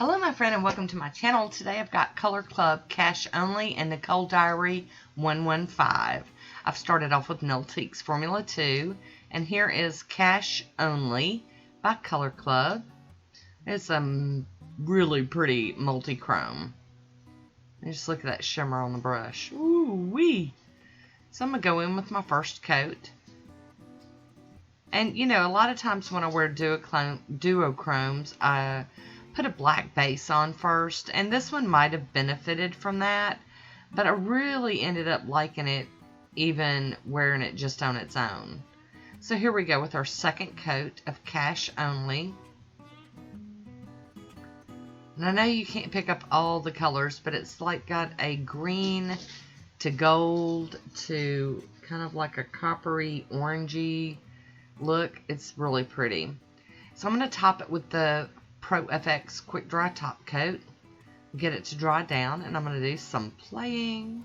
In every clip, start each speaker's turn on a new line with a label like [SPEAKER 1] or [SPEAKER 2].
[SPEAKER 1] Hello my friend and welcome to my channel. Today I've got Color Club Cash Only and Nicole Diary 115. I've started off with Nailtiques Formula 2 and here is Cash Only by Color Club. It's a really pretty multi-chrome. Just look at that shimmer on the brush. Ooh wee! So I'm going to go in with my first coat. And you know, a lot of times when I wear duochromes, I put a black base on first, and this one might have benefited from that, but I really ended up liking it even wearing it just on its own. So here we go with our second coat of Cash Only. And I know you can't pick up all the colors, but it's like got a green to gold to kind of like a coppery orangey look. It's really pretty. So I'm going to top it with the Pro FX Quick Dry Top Coat. Get it to dry down, and I'm going to do some playing.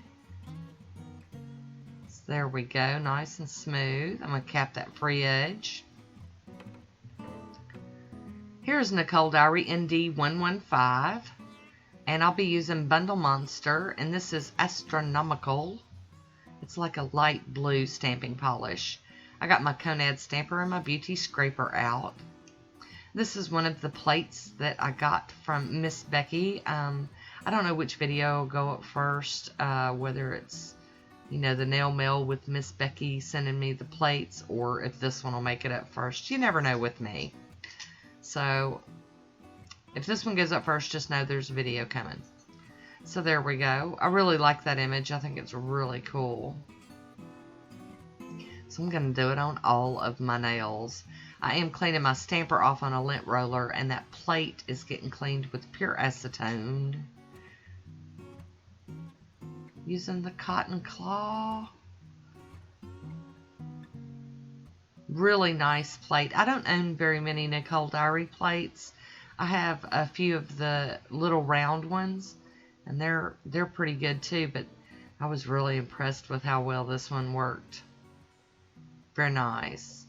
[SPEAKER 1] So there we go, nice and smooth. I'm going to cap that free edge. Here's Nicole Diary ND115, and I'll be using Bundle Monster, and this is Astronomical. It's like a light blue stamping polish. I got my Conad stamper and my beauty scraper out. This is one of the plates that I got from Miss Becky. I don't know which video will go up first, whether it's, you know, the nail mail with Miss Becky sending me the plates, or if this one will make it up first. You never know with me. So, if this one goes up first, just know there's a video coming. So there we go. I really like that image. I think it's really cool. So I'm going to do it on all of my nails. I am cleaning my stamper off on a lint roller, and that plate is getting cleaned with pure acetone. Using the cotton claw. Really nice plate. I don't own very many Nicole Diary plates. I have a few of the little round ones, and they're pretty good too, but I was really impressed with how well this one worked. Very nice.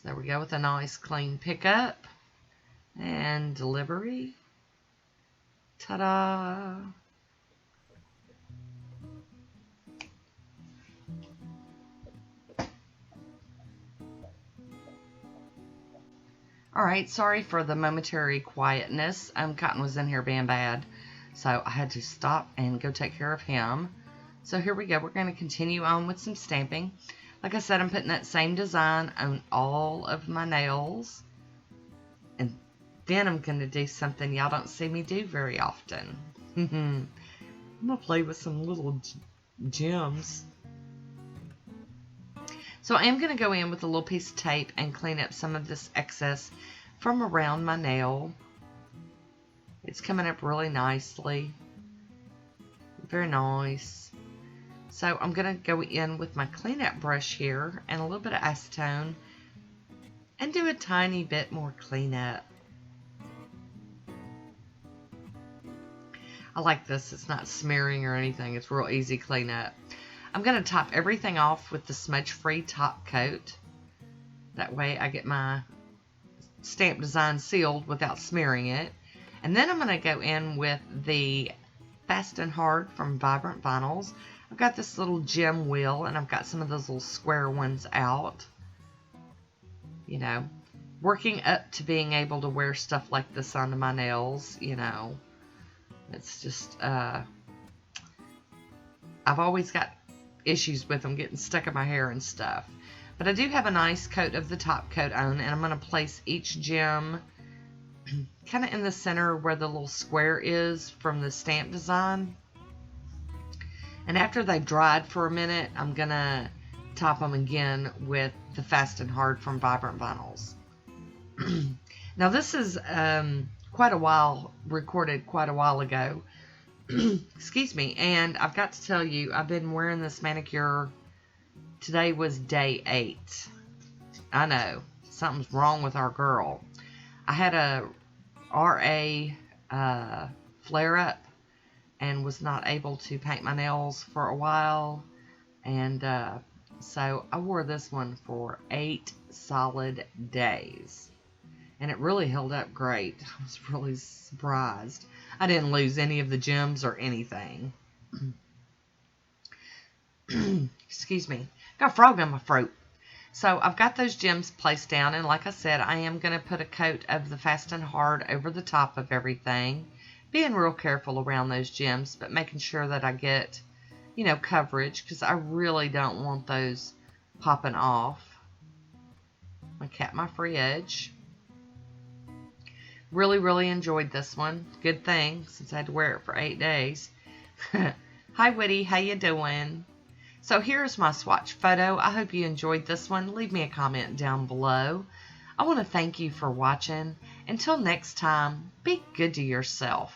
[SPEAKER 1] There we go with a nice clean pickup and delivery. Ta-da! Alright, sorry for the momentary quietness. Cotton was in here being bad, so I had to stop and go take care of him. So here we go. We're going to continue on with some stamping. Like I said, I'm putting that same design on all of my nails. And then I'm going to do something y'all don't see me do very often. I'm going to play with some little gems. So I am going to go in with a little piece of tape and clean up some of this excess from around my nail. It's coming up really nicely. Very nice. So I'm going to go in with my cleanup brush here and a little bit of acetone and do a tiny bit more cleanup. I like this. It's not smearing or anything. It's real easy cleanup. I'm going to top everything off with the smudge-free top coat. That way I get my stamp design sealed without smearing it. And then I'm going to go in with the Fast and Hard from Vibrant Vinyls. I've got this little gem wheel, and I've got some of those little square ones out. You know, working up to being able to wear stuff like this onto my nails, you know. It's just, I've always got issues with them getting stuck in my hair and stuff. But I do have a nice coat of the top coat on, and I'm going to place each gem kind of in the center where the little square is from the stamp design. And after they've dried for a minute, I'm going to top them again with the Fast and Hard from Vibrant Vinyls. Now this is recorded quite a while ago. Excuse me. And I've got to tell you, I've been wearing this manicure. Today was day 8. I know, something's wrong with our girl. I had a RA flare-up and was not able to paint my nails for a while, and so I wore this one for 8 solid days. and it really held up great. I was really surprised. I didn't lose any of the gems or anything. Excuse me. Got a frog in my throat. So I've got those gems placed down, and like I said, I am going to put a coat of the Fast and Hard over the top of everything. Being real careful around those gems, but making sure that I get, you know, coverage, because I really don't want those popping off. I'm going to cap my free edge. Really, really enjoyed this one. Good thing, since I had to wear it for 8 days. Hi, Whitty. How you doing? So here's my swatch photo. I hope you enjoyed this one. Leave me a comment down below. I want to thank you for watching. Until next time, be good to yourself.